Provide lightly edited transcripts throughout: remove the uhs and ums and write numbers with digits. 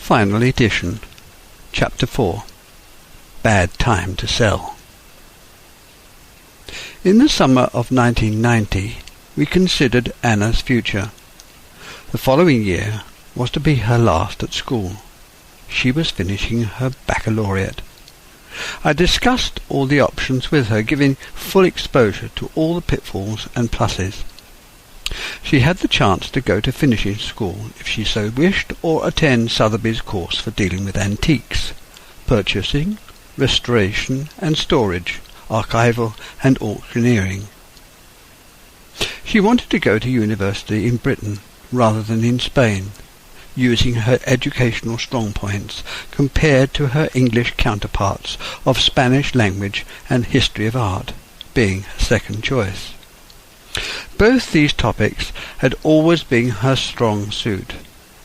Final Edition, Chapter 4. Bad Time to Sell. In the summer of 1990, we considered Anna's future. The following year was to be her last at school. She was finishing her baccalaureate. I discussed all the options with her, giving full exposure to all the pitfalls and pluses. She had the chance to go to finishing school if she so wished, or attend Sotheby's course for dealing with antiques, purchasing, restoration and storage, archival and auctioneering. She wanted to go to university in Britain rather than in Spain, using her educational strong points compared to her English counterparts of Spanish language and history of art, being her second choice. Both these topics had always been her strong suit,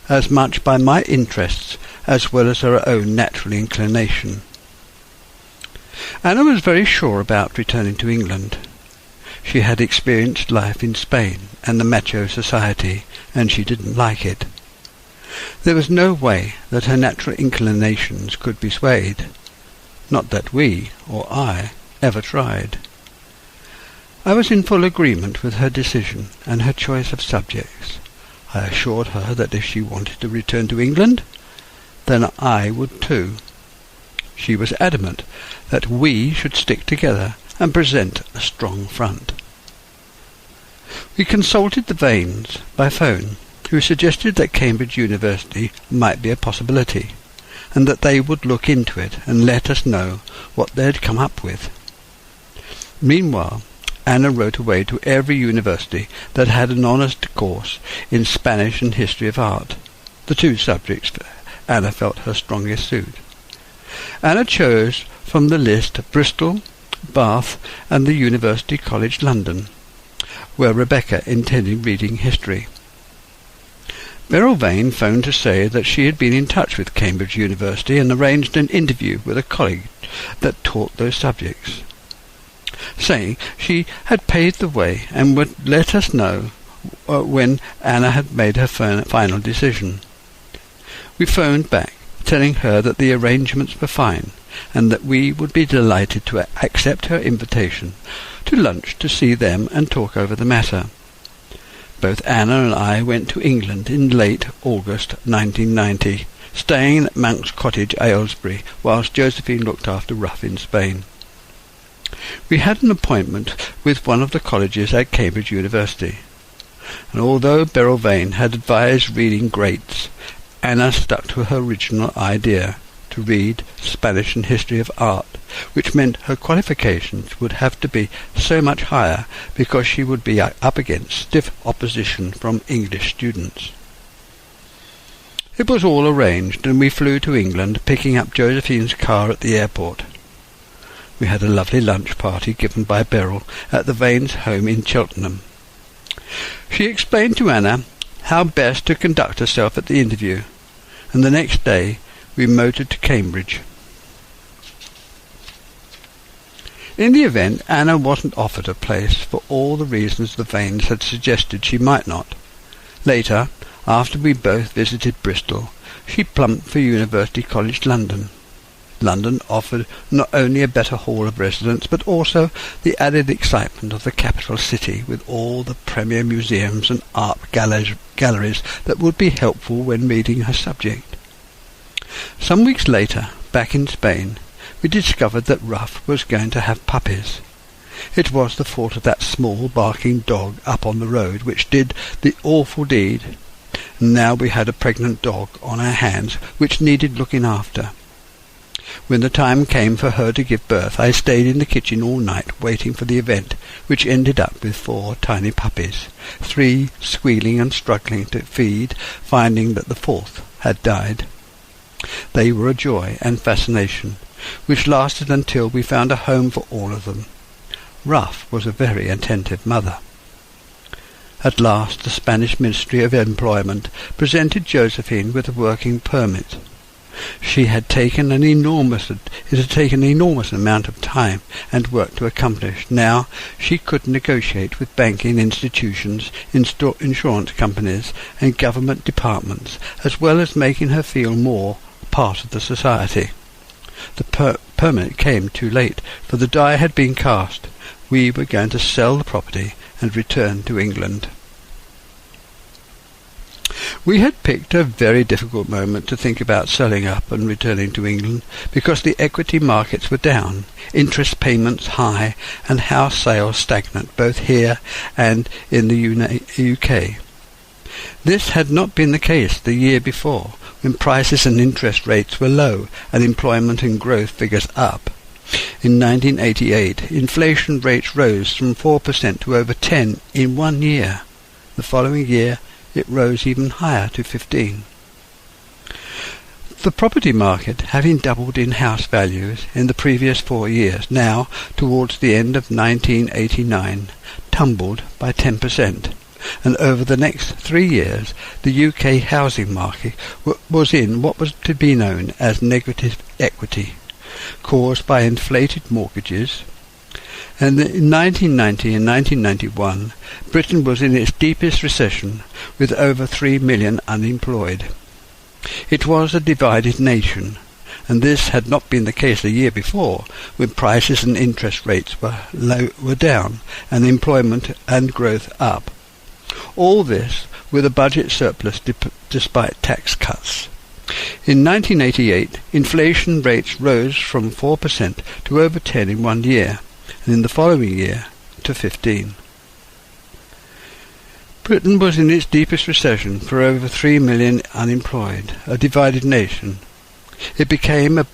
as much by my interests as well as her own natural inclination. Anna was very sure about returning to England. She had experienced life in Spain and the macho society, and she didn't like it. There was no way that her natural inclinations could be swayed. Not that we, or I, ever tried. I was in full agreement with her decision and her choice of subjects. I assured her that if she wanted to return to England, then I would too. She was adamant that we should stick together and present a strong front. We consulted the Vanes by phone, who suggested that Cambridge University might be a possibility, and that they would look into it and let us know what they had come up with. Meanwhile, Anna wrote away to every university that had an honest course in Spanish and history of art, the two subjects Anna felt her strongest suit. Anna chose from the list Bristol, Bath, and the University College London, where Rebecca intended reading history. Beryl Vane phoned to say that she had been in touch with Cambridge University and arranged an interview with a colleague that taught those subjects, saying she had paved the way and would let us know when Anna had made her final decision. We phoned back, telling her that the arrangements were fine, and that we would be delighted to accept her invitation to lunch to see them and talk over the matter. Both Anna and I went to England in late August 1990, staying at Monk's Cottage, Aylesbury, whilst Josephine looked after Ruff in Spain. We had an appointment with one of the colleges at Cambridge University, and although Beryl Vane had advised reading greats, Anna stuck to her original idea to read Spanish and history of art, which meant her qualifications would have to be so much higher because she would be up against stiff opposition from English students. It was all arranged, and we flew to England, picking up Josephine's car at the airport. We had a lovely lunch party given by Beryl at the Vanes' home in Cheltenham. She explained to Anna how best to conduct herself at the interview, and the next day we motored to Cambridge. In the event, Anna wasn't offered a place for all the reasons the Vanes had suggested she might not. Later, after we both visited Bristol, she plumped for University College London. London offered not only a better hall of residence, but also the added excitement of the capital city, with all the premier museums and art galleries that would be helpful when reading her subject. Some weeks later, back in Spain, we discovered that Ruff was going to have puppies. It was the fault of that small barking dog up on the road which did the awful deed. Now we had a pregnant dog on our hands which needed looking after. When the time came for her to give birth, I stayed in the kitchen all night waiting for the event, which ended up with 4 tiny puppies, 3 squealing and struggling to feed, finding that the 4th had died. They were a joy and fascination, which lasted until we found a home for all of them. Ruff was a very attentive mother. At last the Spanish Ministry of Employment presented Josephine with a working permit. It had taken an enormous amount of time and work to accomplish. Now she could negotiate with banking institutions, insurance companies and government departments, as well as making her feel more part of the society. The permit came too late, for the die had been cast. We were going to sell the property and return to England. We had picked a very difficult moment to think about selling up and returning to England, because the equity markets were down, interest payments high, and house sales stagnant both here and in the UK. This had not been the case the year before, when prices and interest rates were low and employment and growth figures up. In 1988, inflation rates rose from 4% to over 10% in 1 year. The following year, it rose even higher to 15%. The property market, having doubled in house values in the previous 4 years, now, towards the end of 1989, tumbled by 10%. And over the next 3 years, the UK housing market was in what was to be known as negative equity, caused by inflated mortgages. And in 1990 and 1991, Britain was in its deepest recession, with over 3 million unemployed. It was a divided nation, and this had not been the case the year before, when prices and interest rates were down, and employment and growth up. All this with a budget surplus despite tax cuts. In 1988, inflation rates rose from 4% to over 10% in 1 year, and in the following year to 15%. Britain was in its deepest recession, for over 3 million unemployed, a divided nation. It became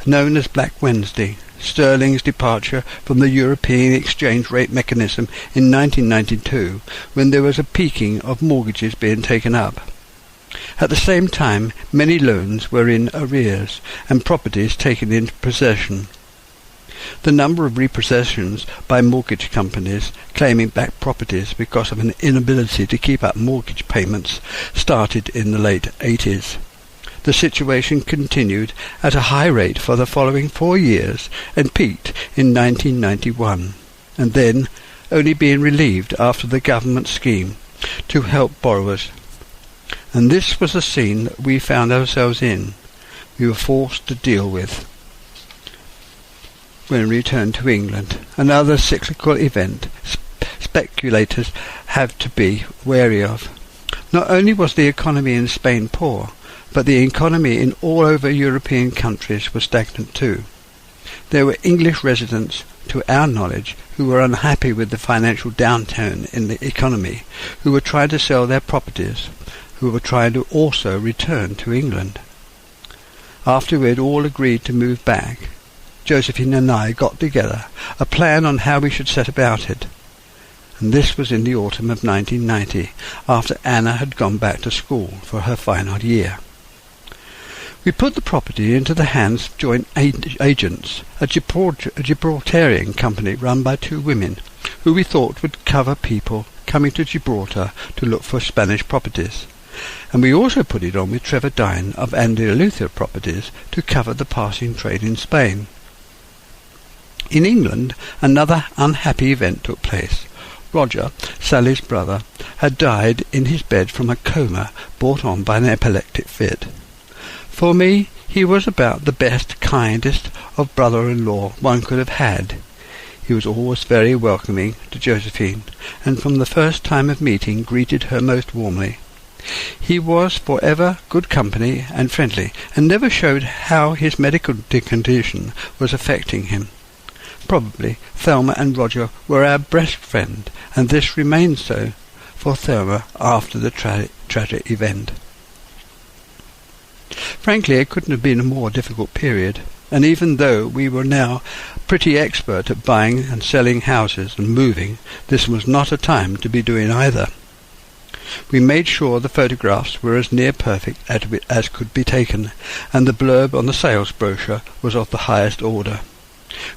known as Black Wednesday, sterling's departure from the European exchange rate mechanism in 1992, when there was a peaking of mortgages being taken up. At the same time, many loans were in arrears and properties taken into possession. The number of repossessions by mortgage companies claiming back properties because of an inability to keep up mortgage payments started in the late 80s. The situation continued at a high rate for the following 4 years and peaked in 1991, and then only being relieved after the government scheme to help borrowers. And this was the scene that we found ourselves in. We were forced to deal with when we returned to England. Another cyclical event speculators have to be wary of. Not only was the economy in Spain poor, but the economy in all over European countries was stagnant too. There were English residents, to our knowledge, who were unhappy with the financial downturn in the economy, who were trying to sell their properties, who were trying to also return to England. After we had all agreed to move back, Josephine and I got together a plan on how we should set about it. And this was in the autumn of 1990, after Anna had gone back to school for her final year. We put the property into the hands of joint agents, a Gibraltarian company run by 2 women, who we thought would cover people coming to Gibraltar to look for Spanish properties. And we also put it on with Trevor Dine of Andalusia Properties to cover the passing trade in Spain. In England, another unhappy event took place. Roger, Sally's brother, had died in his bed from a coma brought on by an epileptic fit. For me, he was about the best, kindest of brother-in-law one could have had. He was always very welcoming to Josephine, and from the first time of meeting greeted her most warmly. He was forever good company and friendly, and never showed how his medical condition was affecting him. Probably Thelma and Roger were our best friend, and this remained so for Thelma after the tragic event. Frankly, it couldn't have been a more difficult period, and even though we were now pretty expert at buying and selling houses and moving, this was not a time to be doing either. We made sure the photographs were as near perfect as could be taken, and the blurb on the sales brochure was of the highest order.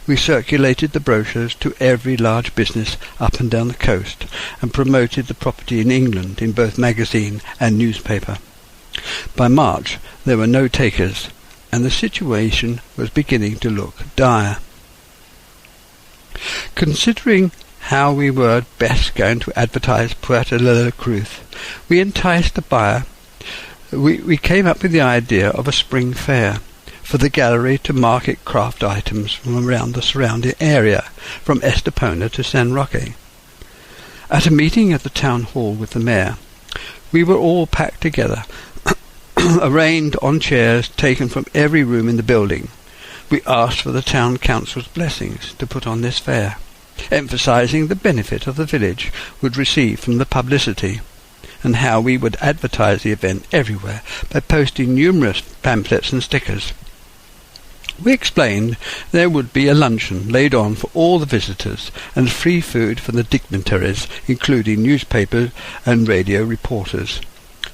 We circulated the brochures to every large business up and down the coast, and promoted the property in England in both magazine and newspaper. By March there were no takers, and the situation was beginning to look dire. Considering how we were best going to advertise Puerto de la Cruz, we enticed the buyer. We came up with the idea of a spring fair for the gallery to market craft items from around the surrounding area, from Estepona to San Roque. At a meeting at the town hall with the mayor, we were all packed together, arranged on chairs taken from every room in the building. We asked for the town council's blessings to put on this fair, emphasizing the benefit of the village would receive from the publicity, and how we would advertise the event everywhere by posting numerous pamphlets and stickers. We explained there would be a luncheon laid on for all the visitors and free food for the dignitaries, including newspaper and radio reporters,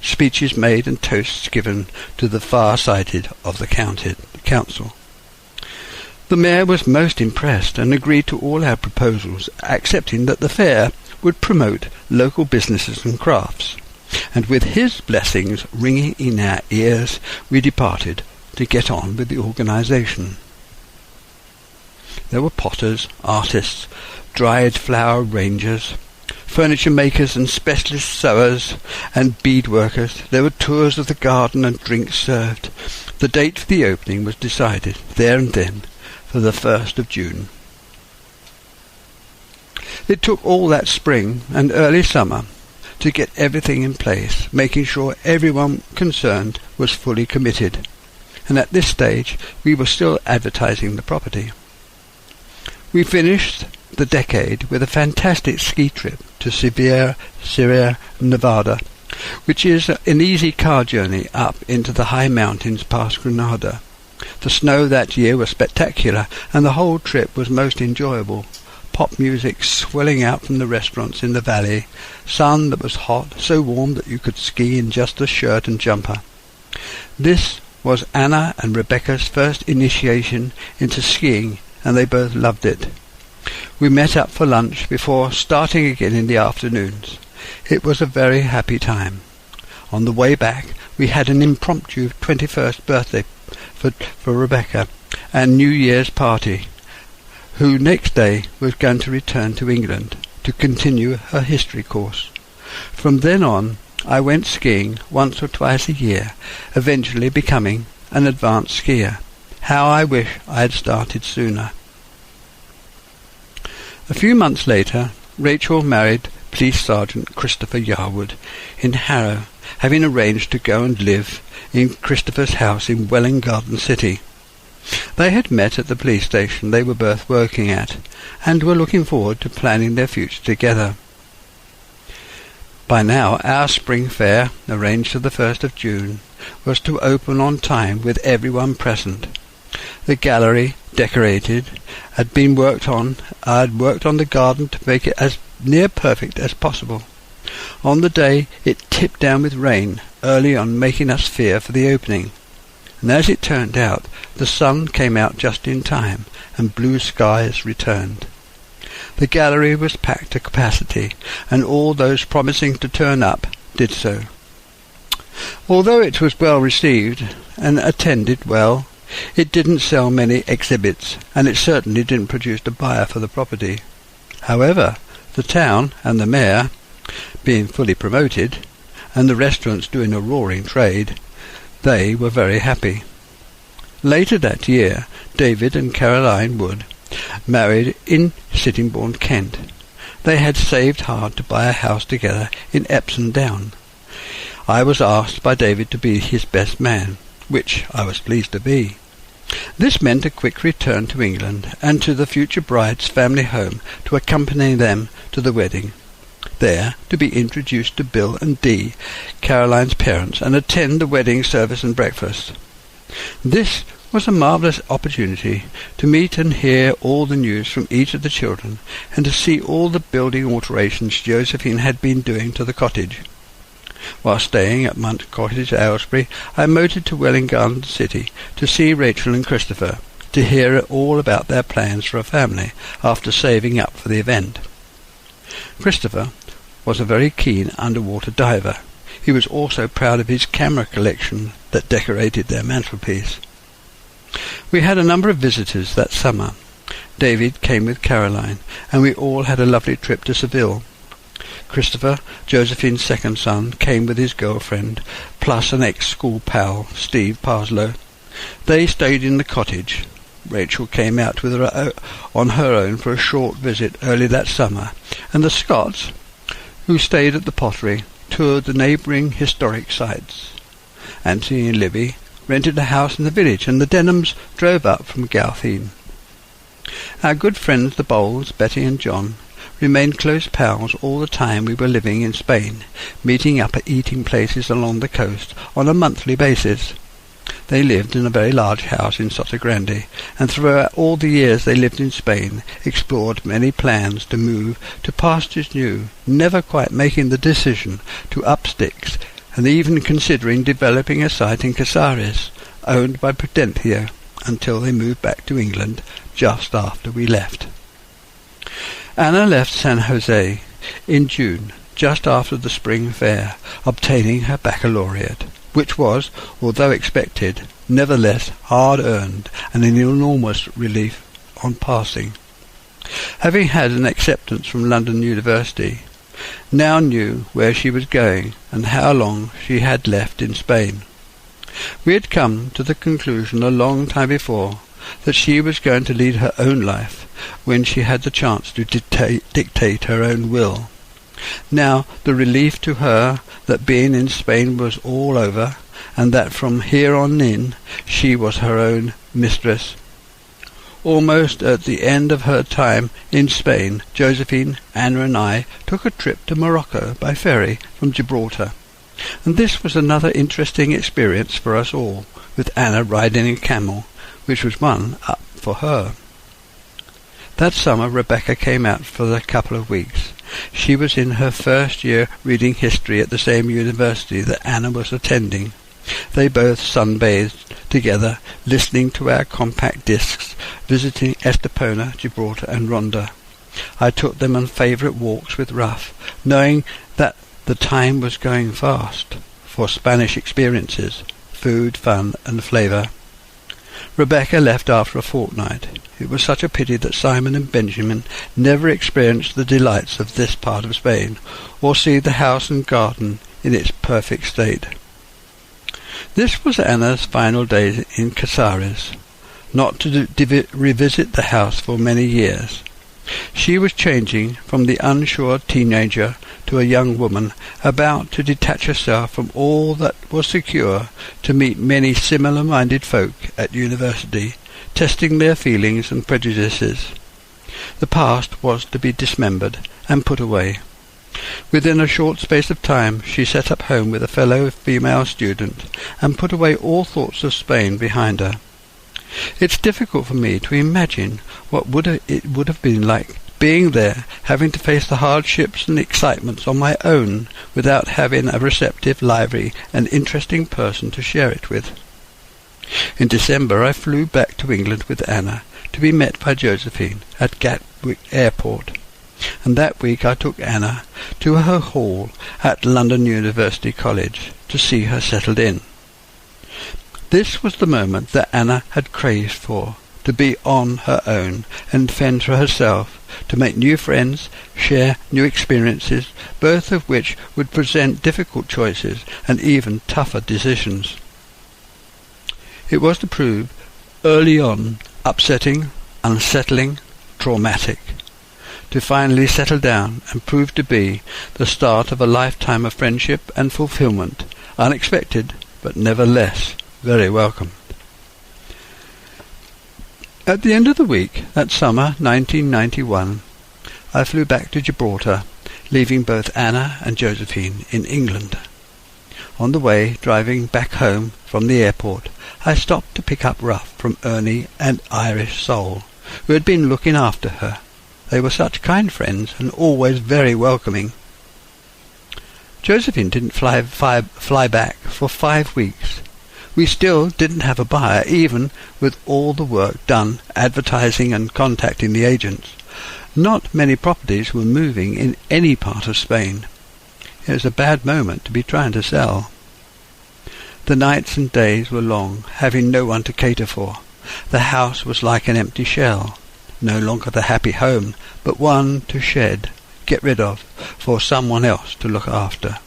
speeches made and toasts given to the far-sighted of the council. The mayor was most impressed and agreed to all our proposals, accepting that the fair would promote local businesses and crafts. And with his blessings ringing in our ears, we departed to get on with the organisation. There were potters, artists, dried flower rangers, furniture makers and specialist sewers and bead workers. There were tours of the garden and drinks served. The date for the opening was decided there and then for the 1st of June. It took all that spring and early summer to get everything in place, making sure everyone concerned was fully committed. And at this stage we were still advertising the property. We finished the decade with a fantastic ski trip to Sierra Nevada, which is an easy car journey up into the high mountains past Granada. The snow that year was spectacular, and the whole trip was most enjoyable. Pop music swelling out from the restaurants in the valley, sun that was hot, so warm that you could ski in just a shirt and jumper. This was Anna and Rebecca's first initiation into skiing, and they both loved it. We met up for lunch before starting again in the afternoons. It was a very happy time. On the way back we had an impromptu 21st birthday for Rebecca and New Year's party, who next day was going to return to England to continue her history course. From then on I went skiing once or twice a year, eventually becoming an advanced skier. How I wish I had started sooner. A few months later, Rachel married Police Sergeant Christopher Yarwood in Harrow, having arranged to go and live in Christopher's house in Welwyn Garden City. They had met at the police station they were both working at, and were looking forward to planning their future together. By now our spring fair, arranged for the 1st of June, was to open on time with everyone present. The gallery, decorated, had been worked on. I had worked on the garden to make it as near perfect as possible. On the day it tipped down with rain early on, making us fear for the opening. And as it turned out, the sun came out just in time, and blue skies returned. The gallery was packed to capacity, and all those promising to turn up did so. Although it was well received and attended well, it didn't sell many exhibits, and it certainly didn't produce a buyer for the property. However, the town and the mayor, being fully promoted, and the restaurants doing a roaring trade, they were very happy. Later that year, David and Caroline Wood married in Sittingbourne, Kent. They had saved hard to buy a house together in Epsom Down. I was asked by David to be his best man, which I was pleased to be. This meant a quick return to England and to the future bride's family home to accompany them to the wedding. There, to be introduced to Bill and Dee, Caroline's parents, and attend the wedding service and breakfast. This was a marvellous opportunity to meet and hear all the news from each of the children, and to see all the building alterations Josephine had been doing to the cottage. While staying at Munt Cottage, Aylesbury, I motored to Welwyn Garden City to see Rachel and Christopher, to hear all about their plans for a family after saving up for the event. Christopher was a very keen underwater diver. He was also proud of his camera collection that decorated their mantelpiece. We had a number of visitors that summer. David came with Caroline, and we all had a lovely trip to Seville. Christopher, Josephine's second son, came with his girlfriend, plus an ex-school pal, Steve Parslow. They stayed in the cottage. Rachel came out with her on her own for a short visit early that summer, and the Scotts, who stayed at the pottery, toured the neighbouring historic sites. Anthony and Libby rented a house in the village, and the Denhams drove up from Gowtheen. Our good friends the Bowles, Betty and John, remained close pals all the time we were living in Spain, meeting up at eating places along the coast on a monthly basis. They lived in a very large house in Sotogrande, and throughout all the years they lived in Spain, explored many plans to move to pastures new, never quite making the decision to up sticks, and even considering developing a site in Casares, owned by Prudencio, until they moved back to England just after we left. Anna left San Jose in June, just after the spring fair, obtaining her baccalaureate, which was, although expected, nevertheless hard-earned and an enormous relief on passing. Having had an acceptance from London University, now knew where she was going and how long she had left in Spain. We had come to the conclusion a long time before that she was going to lead her own life when she had the chance to dictate her own will. Now the relief to her that being in Spain was all over, and that from here on in she was her own mistress. Almost at the end of her time in Spain, Josephine, Anna and I took a trip to Morocco by ferry from Gibraltar, and this was another interesting experience for us all, with Anna riding a camel, which was one up for her. That summer Rebecca came out for a couple of weeks. She was in her first year reading history at the same university that Anna was attending. They both sunbathed together, listening to our compact discs, visiting Estepona, Gibraltar and Ronda. I took them on favourite walks with Ruff, knowing that the time was going fast for Spanish experiences, food, fun and flavour. Rebecca left after a fortnight. It was such a pity that Simon and Benjamin never experienced the delights of this part of Spain, or see the house and garden in its perfect state. This was Anna's final day in Casares, not to revisit the house for many years. She was changing from the unsure teenager to a young woman, about to detach herself from all that was secure, to meet many similar-minded folk at university, testing their feelings and prejudices. The past was to be dismembered and put away. Within a short space of time she set up home with a fellow female student, and put away all thoughts of Spain behind her. It's difficult for me to imagine what it would have been like being there, having to face the hardships and excitements on my own, without having a receptive, lively and interesting person to share it with. In December I flew back to England with Anna, to be met by Josephine at Gatwick Airport, and that week I took Anna to her hall at London University College to see her settled in. This was the moment that Anna had craved for, to be on her own and fend for herself, to make new friends, share new experiences, both of which would present difficult choices and even tougher decisions. It was to prove, early on, upsetting, unsettling, traumatic, to finally settle down and prove to be the start of a lifetime of friendship and fulfillment, unexpected, but nevertheless very welcome. At the end of the week, that summer 1991, I flew back to Gibraltar, leaving both Anna and Josephine in England. On the way, driving back home from the airport, I stopped to pick up Ruff from Ernie and Irish Soule, who had been looking after her. They were such kind friends and always very welcoming. Josephine didn't fly back for 5 weeks. We still didn't have a buyer, even with all the work done, advertising and contacting the agents. Not many properties were moving in any part of Spain. It was a bad moment to be trying to sell. The nights and days were long, having no one to cater for. The house was like an empty shell, no longer the happy home, but one to shed, get rid of, for someone else to look after.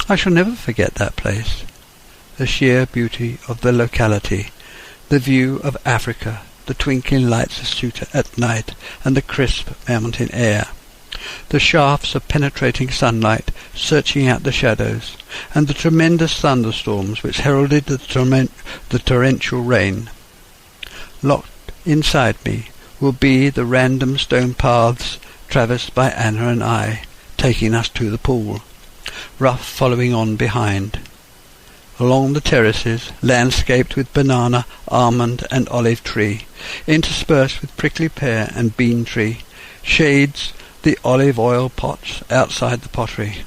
I shall never forget that place. The sheer beauty of the locality, the view of Africa, the twinkling lights of Ceuta at night, and the crisp mountain air, the shafts of penetrating sunlight searching out the shadows, and the tremendous thunderstorms which heralded the torrential rain. Locked inside me will be the random stone paths traversed by Anna and I, taking us to the pool, Ruff following on behind. Along the terraces, landscaped with banana, almond and olive tree, interspersed with prickly pear and bean tree, shades the olive oil pots outside the pottery.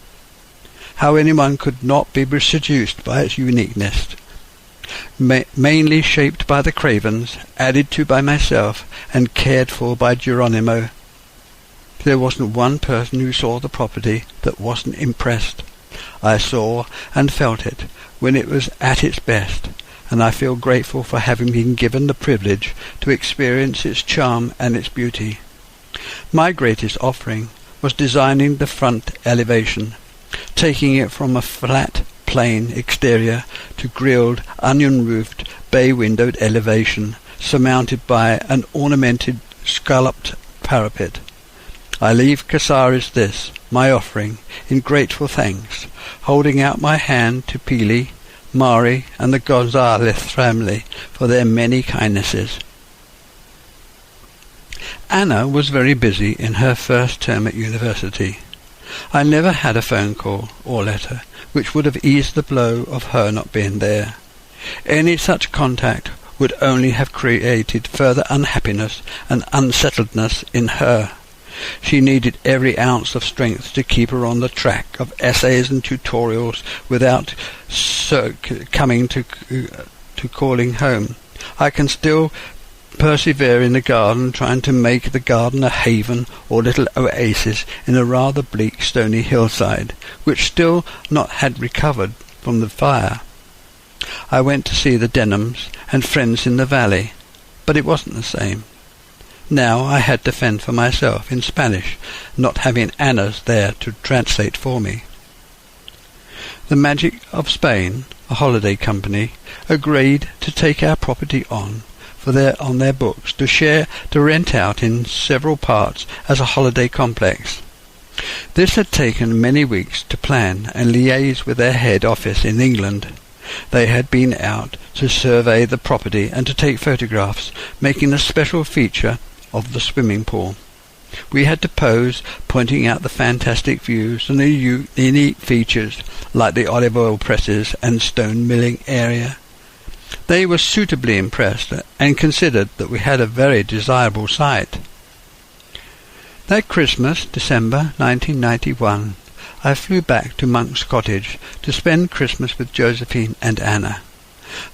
How anyone could not be seduced by its uniqueness. Mainly shaped by the Cravens, added to by myself, and cared for by Geronimo. There wasn't one person who saw the property that wasn't impressed. I saw and felt it when it was at its best, and I feel grateful for having been given the privilege to experience its charm and its beauty. My greatest offering was designing the front elevation, taking it from a flat, plain exterior to grilled, onion-roofed, bay-windowed elevation, surmounted by an ornamented, scalloped parapet. I leave Casares this, my offering, in grateful thanks, holding out my hand to Pili, Mari, and the Gonzalez family for their many kindnesses. Anna was very busy in her first term at university. I never had a phone call or letter which would have eased the blow of her not being there. Any such contact would only have created further unhappiness and unsettledness in her. She needed every ounce of strength to keep her on the track of essays and tutorials without coming to calling home. I can still persevere in the garden, trying to make the garden a haven or little oasis in a rather bleak stony hillside, which still not had recovered from the fire. I went to see the Denhams and friends in the valley, but it wasn't the same. Now I had to fend for myself in Spanish, not having Anna's there to translate for me. The Magic of Spain, a holiday company, agreed to take our property on their books, to rent out in several parts as a holiday complex. This had taken many weeks to plan and liaise with their head office in England. They had been out to survey the property and to take photographs, making a special feature of the swimming pool. We had to pose, pointing out the fantastic views and the unique features like the olive oil presses and stone milling area. They were suitably impressed and considered that we had a very desirable site. That Christmas, December 1991, I flew back to Monk's Cottage to spend Christmas with Josephine and Anna.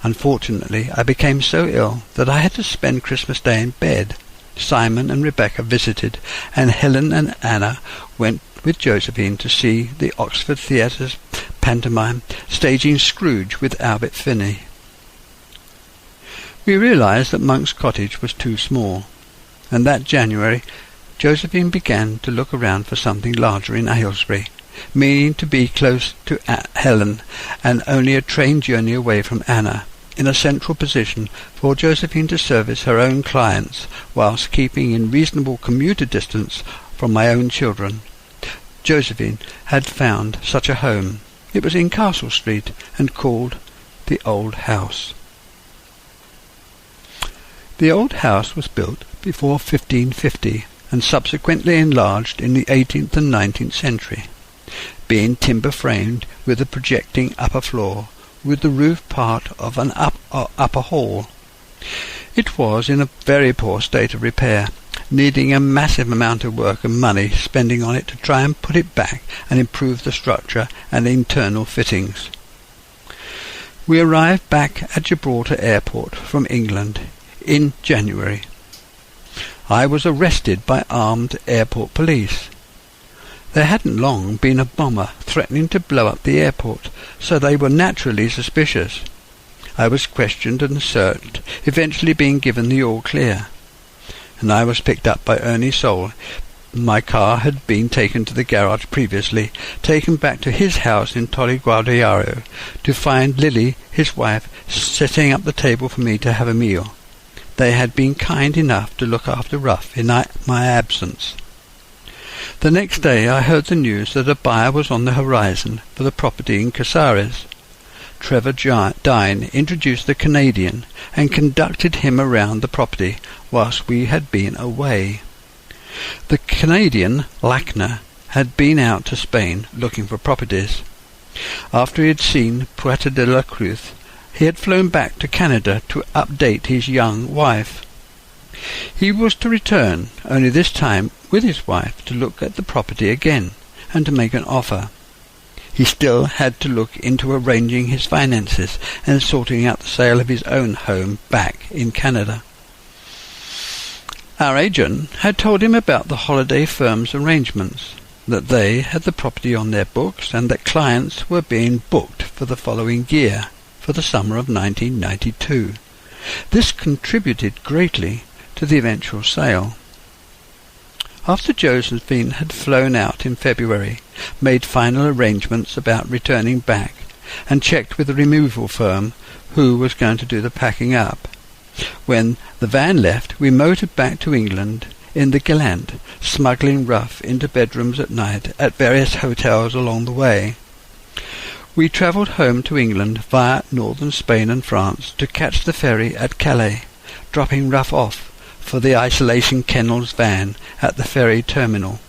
Unfortunately, I became so ill that I had to spend Christmas Day in bed. Simon and Rebecca visited, and Helen and Anna went with Josephine to see the Oxford Theatre's pantomime staging Scrooge with Albert Finney. We realized that Monk's Cottage was too small, and that January Josephine began to look around for something larger in Aylesbury, meaning to be close to Helen and only a train journey away from Anna, in a central position for Josephine to service her own clients whilst keeping in reasonable commuter distance from my own children. Josephine had found such a home. It was in Castle Street and called the Old House. The Old House was built before 1550 and subsequently enlarged in the 18th and 19th century, being timber-framed with a projecting upper floor, with the roof part of an upper hall. It was in a very poor state of repair, needing a massive amount of work and money spending on it to try and put it back and improve the structure and internal fittings. We arrived back at Gibraltar Airport from England in January. I was arrested by armed airport police. There hadn't long been a bomber threatening to blow up the airport, so they were naturally suspicious. I was questioned and searched, eventually being given the all-clear, and I was picked up by Ernie Soule. My car had been taken to the garage previously, taken back to his house in Torriguardiaro, to find Lily, his wife, setting up the table for me to have a meal. They had been kind enough to look after Ruff in my absence. The next day I heard the news that a buyer was on the horizon for the property in Casares. Trevor Dine introduced the Canadian and conducted him around the property whilst we had been away. The Canadian, Lackner, had been out to Spain looking for properties. After he had seen Puerto de la Cruz, he had flown back to Canada to update his young wife. He was to return, only this time with his wife, to look at the property again and to make an offer. He still had to look into arranging his finances and sorting out the sale of his own home back in Canada. Our agent had told him about the holiday firm's arrangements, that they had the property on their books and that clients were being booked for the following year, for the summer of 1992. This contributed greatly to the eventual sale. After Josephine had flown out in February, made final arrangements about returning back, and checked with the removal firm who was going to do the packing up, when the van left, we motored back to England in the Gallant, smuggling Ruff into bedrooms at night at various hotels along the way. We travelled home to England via northern Spain and France to catch the ferry at Calais, dropping Ruff off for the Isolation Kennels van at the ferry terminal.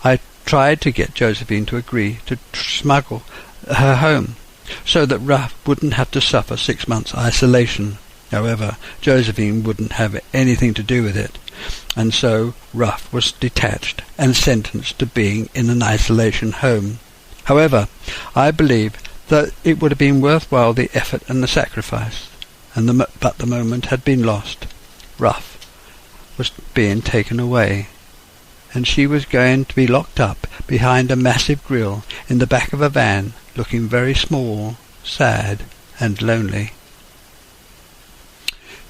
I tried to get Josephine to agree to smuggle her home, so that Ruff wouldn't have to suffer 6 months' isolation. However, Josephine wouldn't have anything to do with it, and so Ruff was detached and sentenced to being in an isolation home. However, I believe that it would have been worthwhile the effort and the sacrifice, but the moment had been lost. Ruff was being taken away, and she was going to be locked up behind a massive grille in the back of a van, looking very small, sad, and lonely.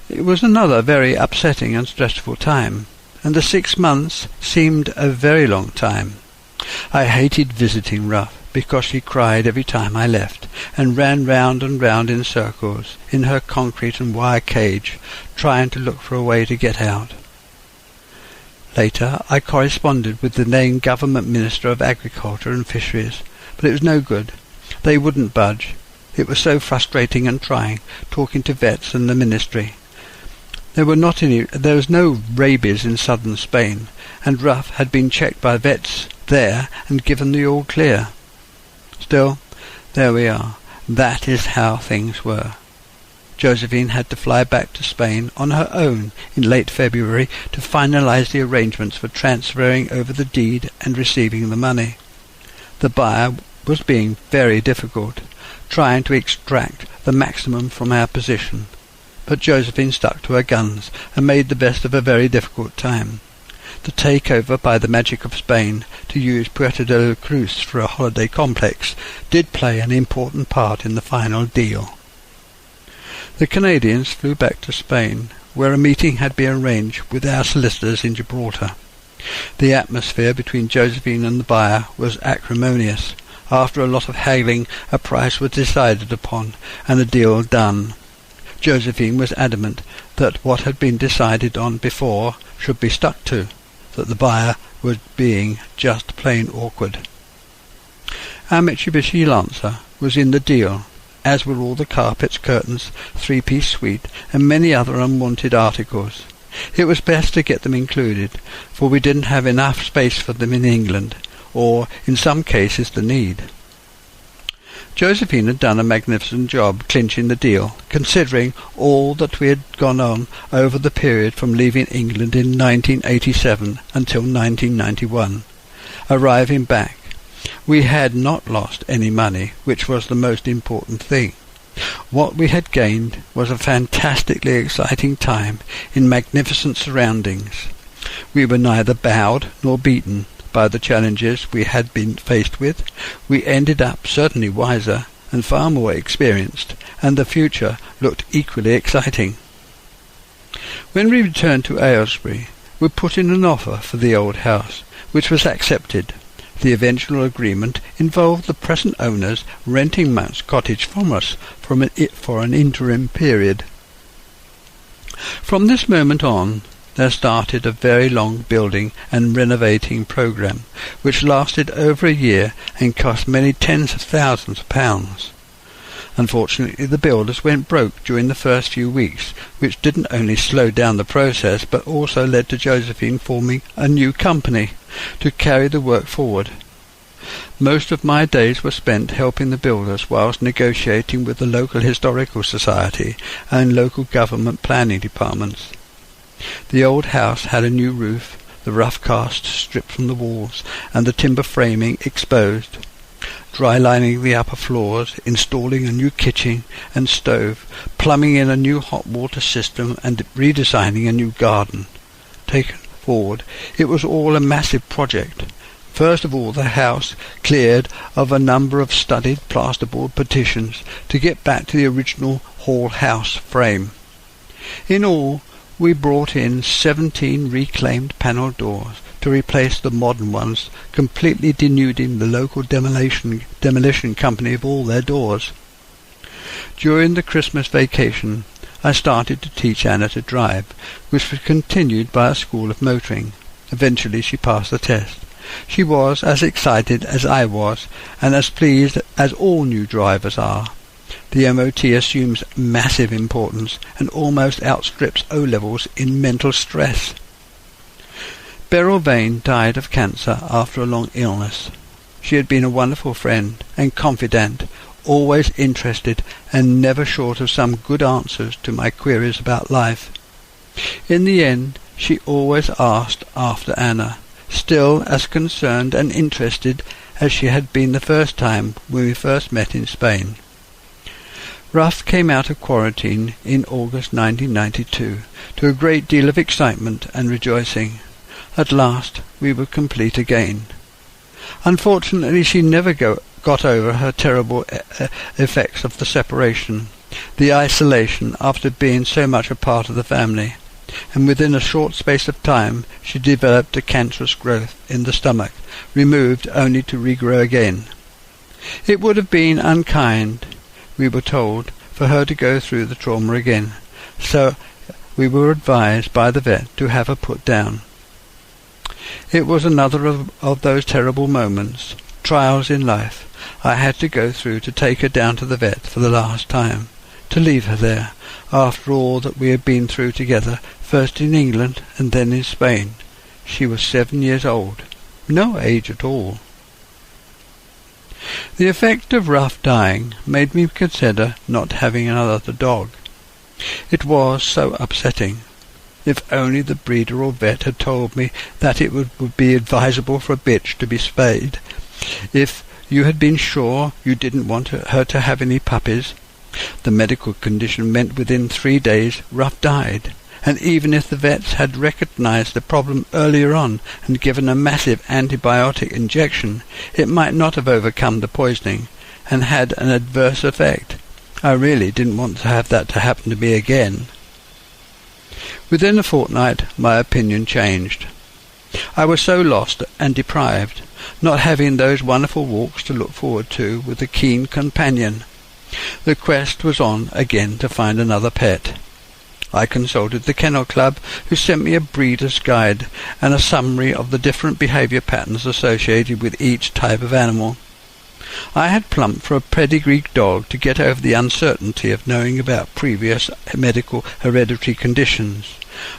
It was another very upsetting and stressful time, and the 6 months seemed a very long time. I hated visiting Ruff because she cried every time I left, and ran round and round in circles in her concrete and wire cage, trying to look for a way to get out. Later I corresponded with the named Government Minister of Agriculture and Fisheries, but it was no good. They wouldn't budge. It was so frustrating and trying, talking to vets and the ministry. There was no rabies in southern Spain, and Ruff had been checked by vets there and given the all-clear. Still, there we are. That is how things were. Josephine had to fly back to Spain on her own in late February to finalize the arrangements for transferring over the deed and receiving the money. The buyer was being very difficult, trying to extract the maximum from our position. But Josephine stuck to her guns and made the best of a very difficult time. The takeover by the magic of Spain to use Puerto de la Cruz for a holiday complex did play an important part in the final deal. The Canadians flew back to Spain, where a meeting had been arranged with our solicitors in Gibraltar. The atmosphere between Josephine and the buyer was acrimonious. After a lot of haggling, a price was decided upon and a deal done. Josephine was adamant that what had been decided on before should be stuck to, that the buyer was being just plain awkward. Our Mitsubishi Lancer was in the deal, as were all the carpets, curtains, three-piece suite, and many other unwanted articles. It was best to get them included, for we didn't have enough space for them in England, or, in some cases, the need. Josephine had done a magnificent job clinching the deal, considering all that we had gone on over the period from leaving England in 1987 until 1991. Arriving back, we had not lost any money, which was the most important thing. What we had gained was a fantastically exciting time in magnificent surroundings. We were neither bowed nor beaten by the challenges we had been faced with. We ended up certainly wiser and far more experienced, and the future looked equally exciting. When we returned to Aylesbury, we put in an offer for the old house, which was accepted. The eventual agreement involved the present owners renting Mount's Cottage from us for an interim period. From this moment on, there started a very long building and renovating programme, which lasted over a year and cost many tens of thousands of pounds. Unfortunately, the builders went broke during the first few weeks, which didn't only slow down the process, but also led to Josephine forming a new company to carry the work forward. Most of my days were spent helping the builders whilst negotiating with the local historical society and local government planning departments. The old house had a new roof, the rough cast stripped from the walls, and the timber framing exposed. Dry-lining the upper floors, installing a new kitchen and stove, plumbing in a new hot water system, and redesigning a new garden. Taken forward, it was all a massive project. First of all, the house cleared of a number of studied plasterboard partitions to get back to the original hall house frame. In all, we brought in 17 reclaimed panel doors to replace the modern ones, completely denuding the local demolition company of all their doors. During the Christmas vacation, I started to teach Anna to drive, which was continued by a school of motoring. Eventually she passed the test. She was as excited as I was, and as pleased as all new drivers are. The MOT assumes massive importance and almost outstrips O-levels in mental stress. Beryl Vane died of cancer after a long illness. She had been a wonderful friend and confidant, always interested and never short of some good answers to my queries about life. In the end, she always asked after Anna, still as concerned and interested as she had been the first time when we first met in Spain. Ruff came out of quarantine in August 1992, to a great deal of excitement and rejoicing. At last we were complete again. Unfortunately, she never got over her terrible effects of the separation, the isolation after being so much a part of the family, and within a short space of time she developed a cancerous growth in the stomach, removed only to regrow again. It would have been unkind, we were told, for her to go through the trauma again, so we were advised by the vet to have her put down. It was another of those terrible moments, trials in life, I had to go through to take her down to the vet for the last time, to leave her there, after all that we had been through together, first in England and then in Spain. She was 7 years old, no age at all. The effect of Ruff dying made me consider not having another dog. It was so upsetting. If only the breeder or vet had told me that it would be advisable for a bitch to be spayed. If you had been sure you didn't want her to have any puppies. The medical condition meant within 3 days Ruff died, and even if the vets had recognized the problem earlier on and given a massive antibiotic injection, it might not have overcome the poisoning and had an adverse effect. I really didn't want to have that to happen to me again. Within a fortnight my opinion changed. I was so lost and deprived, not having those wonderful walks to look forward to with a keen companion. The quest was on again to find another pet. I consulted the Kennel Club, who sent me a breeder's guide and a summary of the different behaviour patterns associated with each type of animal. I had plumped for a pedigreed dog to get over the uncertainty of knowing about previous medical hereditary conditions,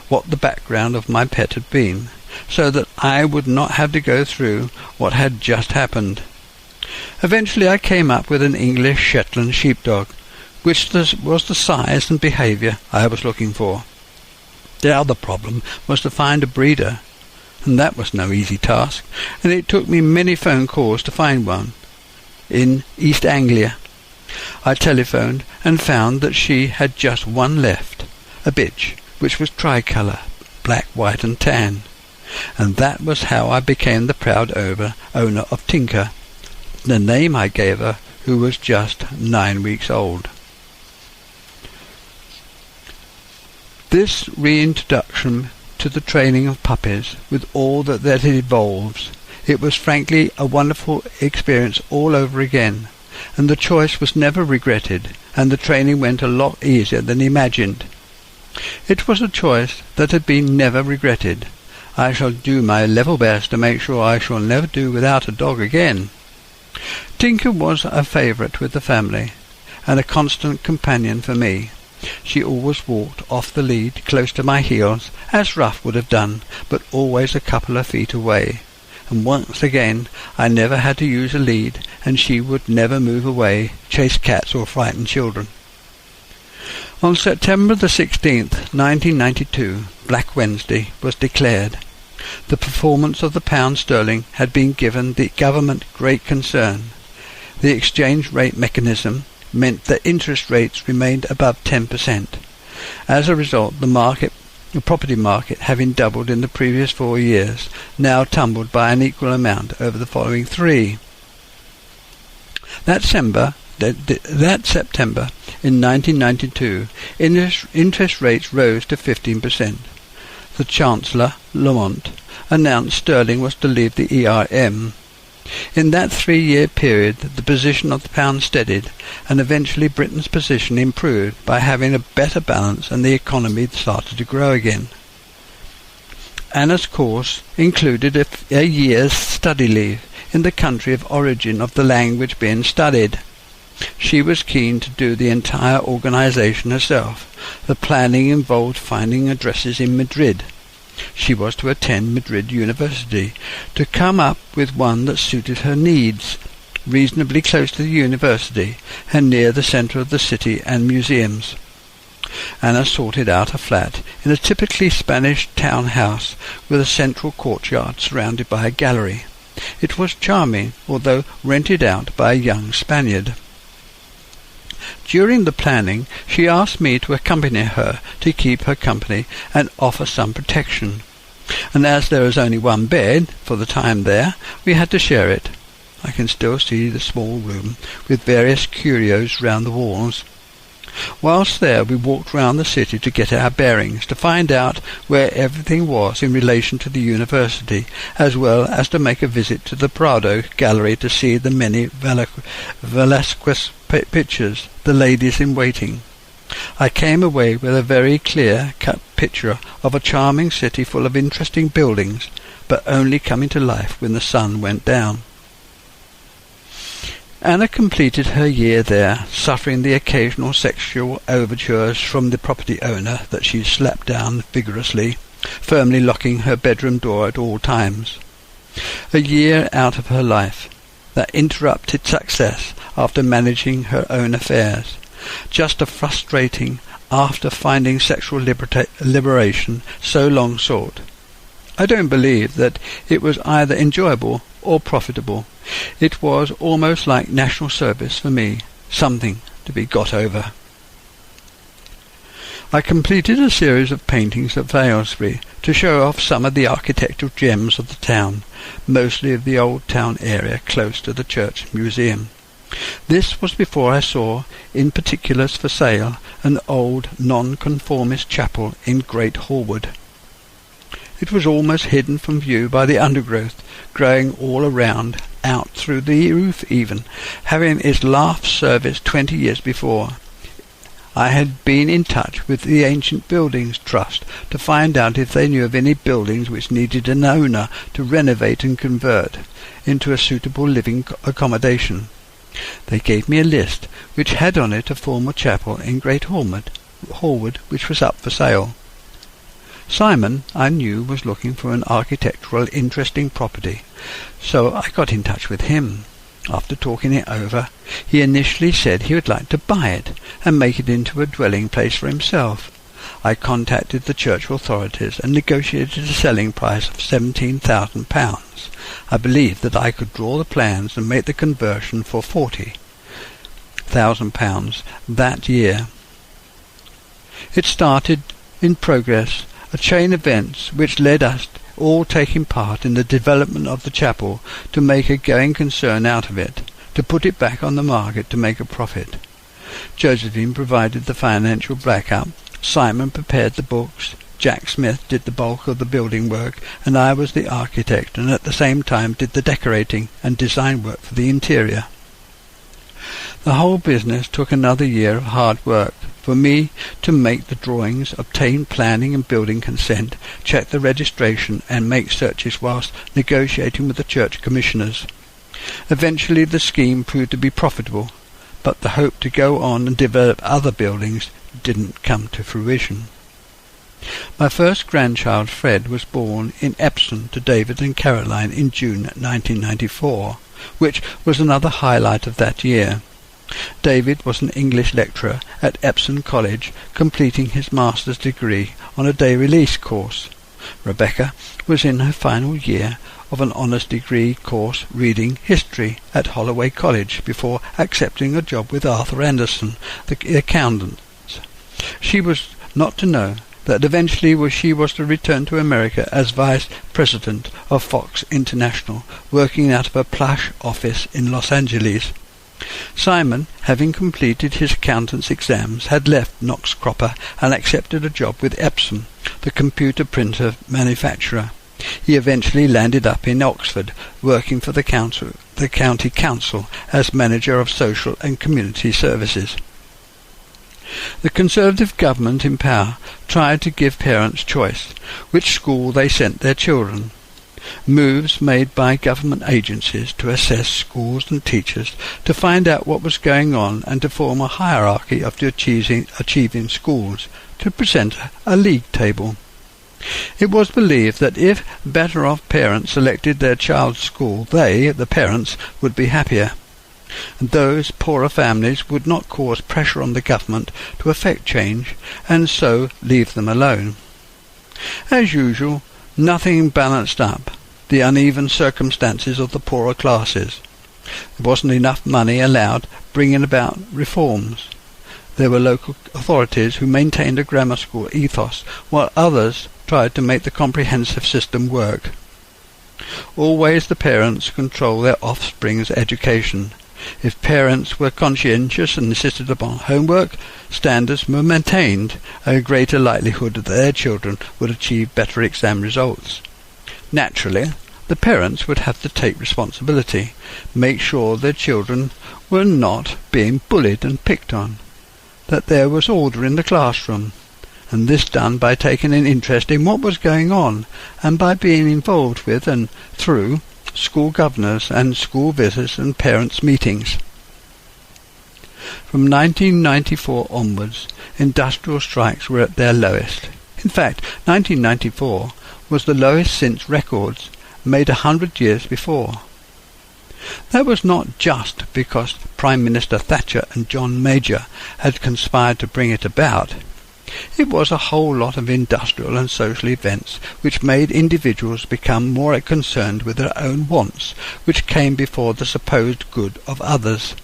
what the background of my pet had been, so that I would not have to go through what had just happened. Eventually I came up with an English Shetland sheepdog, which was the size and behaviour I was looking for. The other problem was to find a breeder, and that was no easy task, and it took me many phone calls to find one. In East Anglia, I telephoned and found that she had just one left, a bitch, which was tricolour, black, white and tan, and that was how I became the proud owner of Tinker, the name I gave her, who was just 9 weeks old. This reintroduction to the training of puppies, with all that it involves, it was frankly a wonderful experience all over again, and the choice was never regretted, and the training went a lot easier than imagined. It was a choice that had been never regretted. I shall do my level best to make sure I shall never do without a dog again. Tinker was a favourite with the family, and a constant companion for me. She always walked off the lead close to my heels, as Ruff would have done, but always a couple of feet away. And once again I never had to use a lead, and she would never move away, chase cats or frighten children. On September the 16th, 1992, Black Wednesday, was declared. The performance of the pound sterling had been given the government great concern. The exchange rate mechanism meant that interest rates remained above 10%. As a result, the property market, having doubled in the previous 4 years, now tumbled by an equal amount over the following 3. That September in 1992, interest rates rose to 15%. The Chancellor, Lamont, announced sterling was to leave the E.R.M. In that 3-year period, the position of the pound steadied, and eventually Britain's position improved by having a better balance, and the economy started to grow again. Anna's course included a year's study leave in the country of origin of the language being studied. She was keen to do the entire organisation herself. The planning involved finding addresses in Madrid. She was to attend Madrid University, to come up with one that suited her needs, reasonably close to the university and near the centre of the city and museums. Anna sorted out a flat in a typically Spanish townhouse with a central courtyard surrounded by a gallery. It was charming, although rented out by a young Spaniard. During the planning, she asked me to accompany her to keep her company and offer some protection. And as there was only one bed for the time there, we had to share it. I can still see the small room with various curios round the walls. Whilst there, we walked round the city to get our bearings, to find out where everything was in relation to the university, as well as to make a visit to the Prado gallery to see the many Velázquez pictures, the ladies in waiting. I came away with a very clear-cut picture of a charming city full of interesting buildings, but only coming to life when the sun went down. Anna completed her year there, suffering the occasional sexual overtures from the property owner that she slapped down vigorously, firmly locking her bedroom door at all times. A year out of her life, that interrupted success after managing her own affairs, just a frustrating after finding sexual liberation so long sought. I don't believe that it was either enjoyable or profitable. It was almost like national service for me, something to be got over. I completed a series of paintings at Aylesbury to show off some of the architectural gems of the town, mostly of the old town area close to the church museum. This was before I saw, in particulars for sale, an old nonconformist chapel in Gt.Horwood. It was almost hidden from view by the undergrowth growing all around, out through the roof even, having its last service 20 years before. I had been in touch with the Ancient Buildings Trust to find out if they knew of any buildings which needed an owner to renovate and convert into a suitable living accommodation. They gave me a list which had on it a former chapel in Gt.Horwood which was up for sale. Simon, I knew, was looking for an architectural interesting property, so I got in touch with him. After talking it over, he initially said he would like to buy it and make it into a dwelling place for himself. I contacted the church authorities and negotiated a selling price of £17,000. I believed that I could draw the plans and make the conversion for £40,000 that year. It started in progress, a chain of events which led us all taking part in the development of the chapel to make a going concern out of it, to put it back on the market to make a profit. Josephine provided the financial backup, Simon prepared the books, Jack Smith did the bulk of the building work, and I was the architect, and at the same time did the decorating and design work for the interior. The whole business took another year of hard work, for me to make the drawings, obtain planning and building consent, check the registration, and make searches whilst negotiating with the church commissioners. Eventually the scheme proved to be profitable, but the hope to go on and develop other buildings didn't come to fruition. My first grandchild, Fred, was born in Epsom to David and Caroline in June 1994, which was another highlight of that year. David was an English lecturer at Epsom College, completing his master's degree on a day-release course. Rebecca was in her final year of an honours degree course reading history at Holloway College before accepting a job with Arthur Anderson, the accountant. She was not to know that eventually she was to return to America as vice president of Fox International, working out of a plush office in Los Angeles. Simon, having completed his accountant's exams, had left Knox Cropper and accepted a job with Epsom, the computer printer manufacturer. He eventually landed up in Oxford, working for the county council as manager of social and community services. The Conservative government in power tried to give parents choice which school they sent their children. Moves made by government agencies to assess schools and teachers to find out what was going on and to form a hierarchy of the achieving schools, to present a league table. It was believed that if better-off parents selected their child's school, they, the parents, would be happier, and those poorer families would not cause pressure on the government to effect change, and so leave them alone. As usual, nothing balanced up the uneven circumstances of the poorer classes. There wasn't enough money allowed bringing about reforms. There were local authorities who maintained a grammar school ethos, while others tried to make the comprehensive system work. Always the parents control their offspring's education. If parents were conscientious and insisted upon homework, standards were maintained, a greater likelihood that their children would achieve better exam results. Naturally, the parents would have to take responsibility, make sure their children were not being bullied and picked on, that there was order in the classroom, and this done by taking an interest in what was going on and by being involved with and through school governors and school visits and parents' meetings. From 1994 onwards, industrial strikes were at their lowest. In fact, 1994 was the lowest since records made 100 years before. That was not just because Prime Minister Thatcher and John Major had conspired to bring it about. It was a whole lot of industrial and social events which made individuals become more concerned with their own wants, which came before the supposed good of others.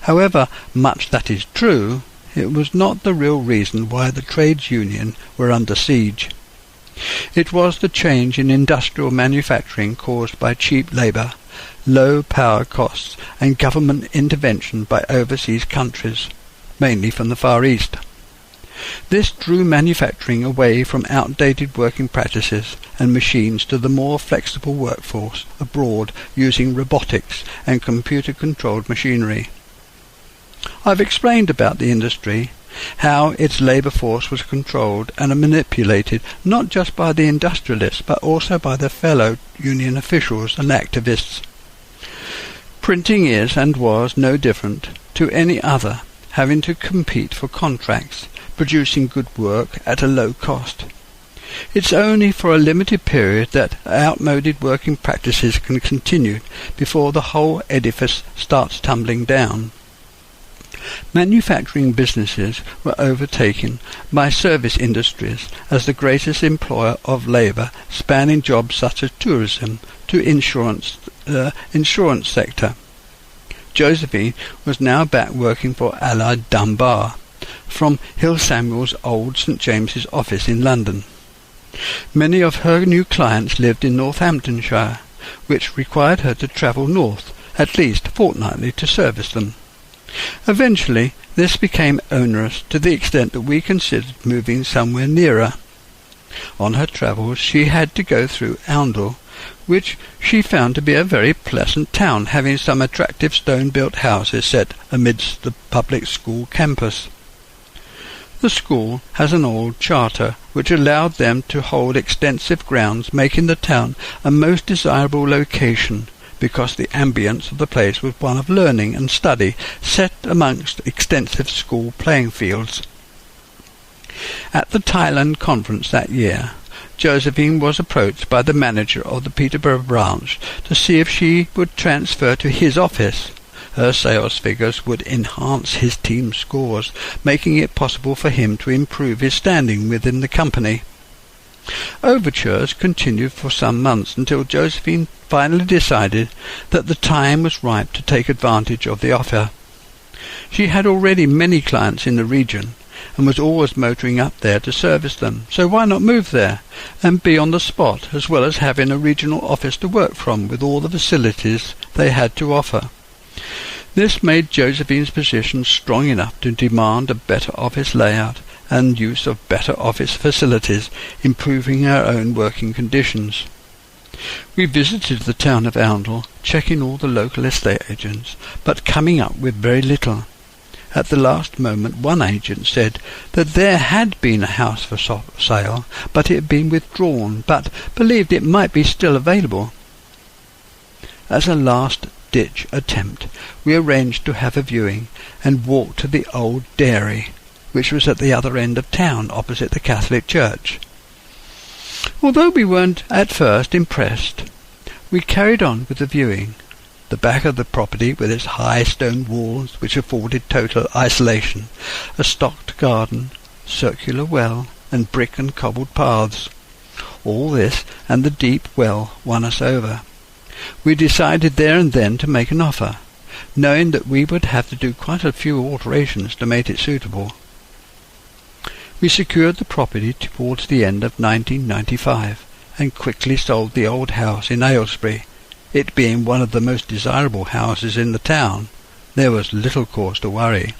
However much that is true, it was not the real reason why the trades union were under siege. It was the change in industrial manufacturing caused by cheap labour, low power costs, and government intervention by overseas countries, mainly from the Far East. This drew manufacturing away from outdated working practices and machines to the more flexible workforce abroad using robotics and computer-controlled machinery. I've explained about the industry, how its labour force was controlled and manipulated not just by the industrialists but also by their fellow union officials and activists. Printing is and was no different to any other, having to compete for contracts, producing good work at a low cost. It's only for a limited period that outmoded working practices can continue before the whole edifice starts tumbling down. Manufacturing businesses were overtaken by service industries as the greatest employer of labour, spanning jobs such as tourism to insurance sector. Josephine was now back working for Allied Dunbar from Hill Samuel's old St James's office in London. Many of her new clients lived in Northamptonshire, which required her to travel north at least fortnightly to service them. Eventually, This became onerous to the extent that we considered moving somewhere nearer. On her travels she had to go through Oundle, which she found to be a very pleasant town, having some attractive stone-built houses set amidst the public school campus. The school has an old charter which allowed them to hold extensive grounds, making the town a most desirable location, because the ambience of the place was one of learning and study, set amongst extensive school playing fields. At the Thailand conference that year, Josephine was approached by the manager of the Peterborough branch to see if she would transfer to his office. Her sales figures would enhance his team's scores, making it possible for him to improve his standing within the company. Overtures continued for some months until Josephine finally decided that the time was ripe to take advantage of the offer. She had already many clients in the region, and was always motoring up there to service them, so why not move there and be on the spot, as well as having a regional office to work from with all the facilities they had to offer. This made Josephine's position strong enough to demand a better office layout and use of better office facilities, improving our own working conditions. We visited the town of Oundle, checking all the local estate agents, but coming up with very little. At the last moment one agent said that there had been a house for sale, but it had been withdrawn, but believed it might be still available. As a last-ditch attempt, we arranged to have a viewing and walked to the old dairy, which was at the other end of town, opposite the Catholic church. Although we weren't at first impressed, we carried on with the viewing. The back of the property, with its high stone walls which afforded total isolation, a stocked garden, circular well, and brick and cobbled paths. All this and the deep well won us over. We decided there and then to make an offer, knowing that we would have to do quite a few alterations to make it suitable. We secured the property towards the end of 1995 and quickly sold the old house in Aylesbury. It being one of the most desirable houses in the town, there was little cause to worry.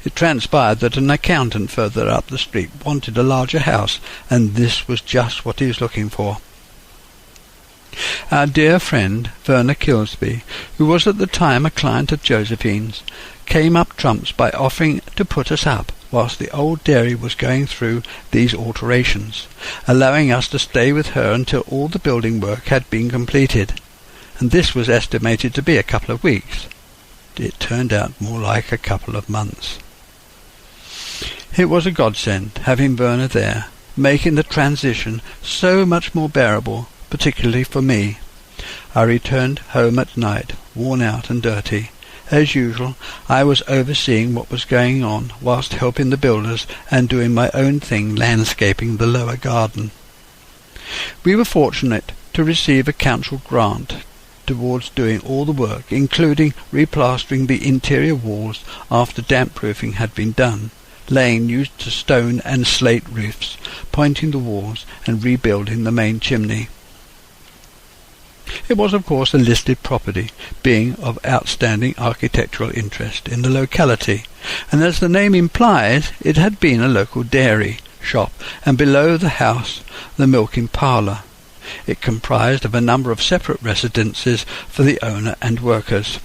It transpired that an accountant further up the street wanted a larger house, and this was just what he was looking for. Our dear friend, Verna Kilsby, who was at the time a client of Josephine's, came up trumps by offering to put us up whilst the old dairy was going through these alterations, allowing us to stay with her until all the building work had been completed, and this was estimated to be a couple of weeks. It turned out more like a couple of months. It was a godsend having Verna there, making the transition so much more bearable, particularly for me. I returned home at night, worn out and dirty. As usual, I was overseeing what was going on, whilst helping the builders and doing my own thing, landscaping the lower garden. We were fortunate to receive a council grant towards doing all the work, including replastering the interior walls after damp-proofing had been done, laying new stone and slate roofs, pointing the walls, and rebuilding the main chimney. It was, of course, a listed property, being of outstanding architectural interest in the locality, and as the name implies, it had been a local dairy shop, and below the house the milking parlour. It comprised of a number of separate residences for the owner and workers.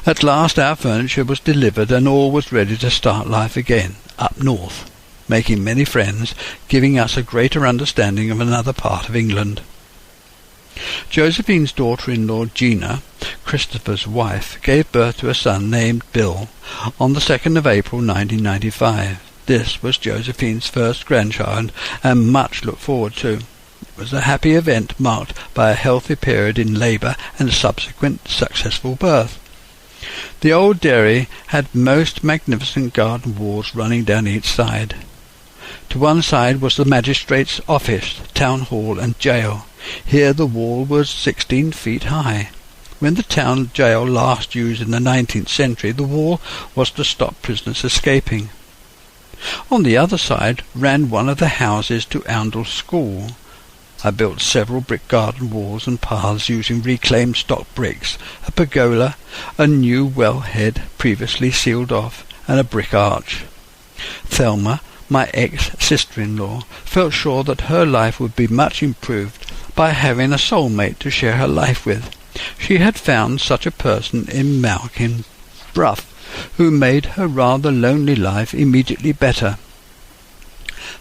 At last our furniture was delivered, and all was ready to start life again, up north, making many friends, giving us a greater understanding of another part of England. Josephine's daughter-in-law Gina, Christopher's wife, gave birth to a son named Bill on the 2nd of April 1995. This was Josephine's first grandchild, and much looked forward to. It was a happy event marked by a healthy period in labour and subsequent successful birth. The old dairy had most magnificent garden walls running down each side. To one side was the magistrate's office, town hall and jail. Here the wall was 16 feet high. When the town jail last used in the 19th century, the wall was to stop prisoners escaping. On the other side ran one of the houses to Oundle School. I built several brick garden walls and paths using reclaimed stock bricks, a pergola, a new wellhead previously sealed off, and a brick arch. Thelma, my ex-sister-in-law, felt sure that her life would be much improved by having a soulmate to share her life with. She had found such a person in Malkin Ruff, who made her rather lonely life immediately better.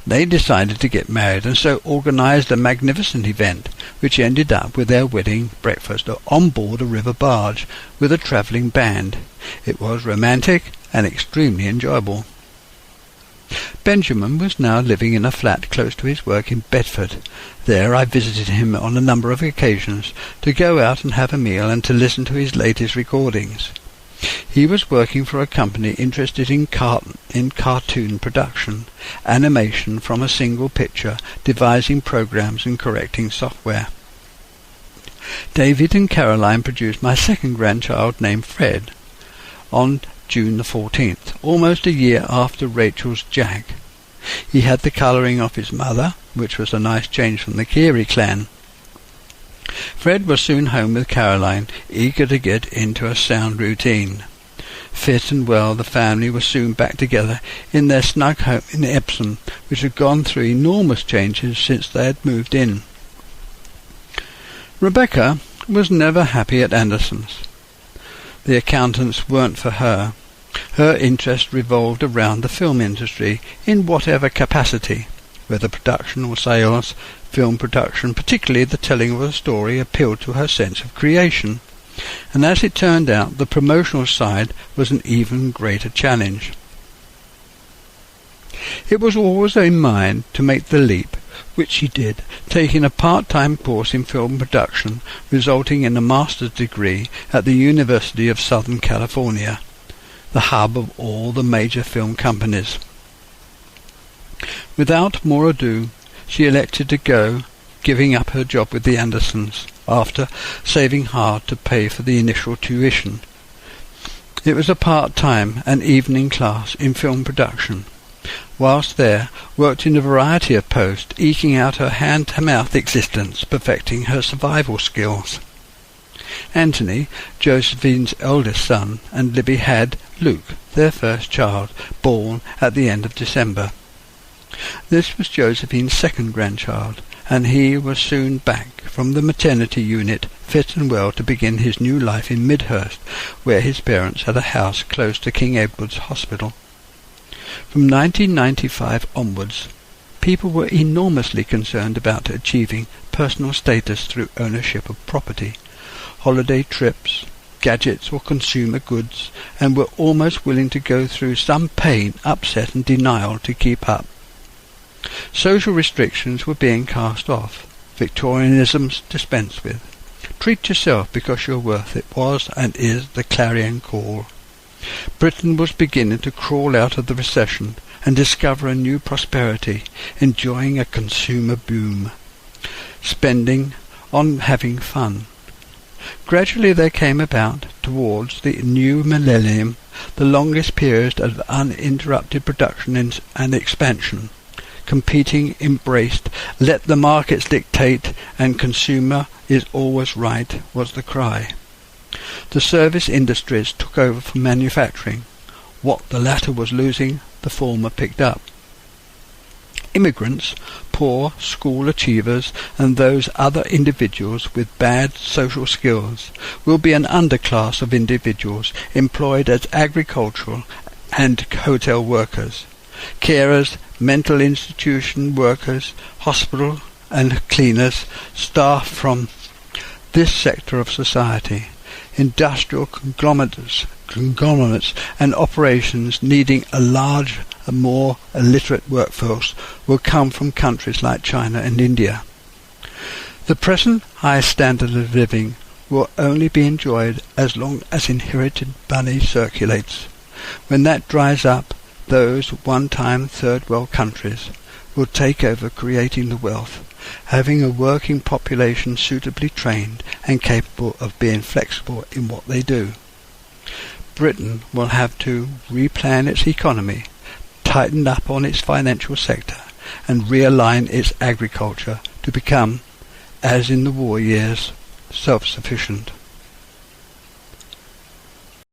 They decided to get married and so organised a magnificent event, which ended up with their wedding breakfast on board a river barge with a travelling band. It was romantic and extremely enjoyable. Benjamin was now living in a flat close to his work in Bedford. There I visited him on a number of occasions, to go out and have a meal and to listen to his latest recordings. He was working for a company interested in cartoon production, animation from a single picture, devising programs and correcting software. David and Caroline produced my second grandchild named Fred on June the 14th, almost a year after Rachel's Jack. He had the colouring of his mother, which was a nice change from the Keary clan. Fred was soon home with Caroline, eager to get into a sound routine. Fit and well, the family was soon back together in their snug home in Epsom, which had gone through enormous changes since they had moved in. Rebecca was never happy at Anderson's. The accountants weren't for her. Her interest revolved around the film industry in whatever capacity, whether production or sales. Film production, particularly the telling of a story, appealed to her sense of creation, and as it turned out, the promotional side was an even greater challenge. It was always in mind to make the leap, which she did, taking a part-time course in film production, resulting in a master's degree at the University of Southern California, the hub of all the major film companies. Without more ado, she elected to go, giving up her job with the Andersons, after saving hard to pay for the initial tuition. It was a part-time and evening class in film production. Whilst there, worked in a variety of posts, eking out her hand-to-mouth existence, perfecting her survival skills. Anthony, Josephine's eldest son, and Libby had Luke, their first child, born at the end of December. This was Josephine's second grandchild, and he was soon back from the maternity unit, fit and well to begin his new life in Midhurst, where his parents had a house close to King Edward's Hospital. From 1995 onwards, people were enormously concerned about achieving personal status through ownership of property, holiday trips, gadgets or consumer goods, and were almost willing to go through some pain, upset and denial to keep up. Social restrictions were being cast off, Victorianisms dispensed with. Treat yourself because you're worth it was and is the clarion call. Britain was beginning to crawl out of the recession and discover a new prosperity, enjoying a consumer boom, spending on having fun. Gradually there came about, towards the new millennium, the longest period of uninterrupted production and expansion. Competing embraced, let the markets dictate, and consumer is always right, was the cry. The service industries took over from manufacturing. What the latter was losing, the former picked up. Immigrants, poor school achievers, and those other individuals with bad social skills will be an underclass of individuals employed as agricultural and hotel workers, carers, mental institution workers, hospital and cleaners, staff from this sector of society. Industrial conglomerates and operations needing a large, more illiterate workforce will come from countries like China and India. The present high standard of living will only be enjoyed as long as inherited money circulates. When that dries up, those one-time third world countries will take over creating the wealth, having a working population suitably trained and capable of being flexible in what they do. Britain will have to replan its economy, tighten up on its financial sector, and realign its agriculture to become as in the war years, self-sufficient.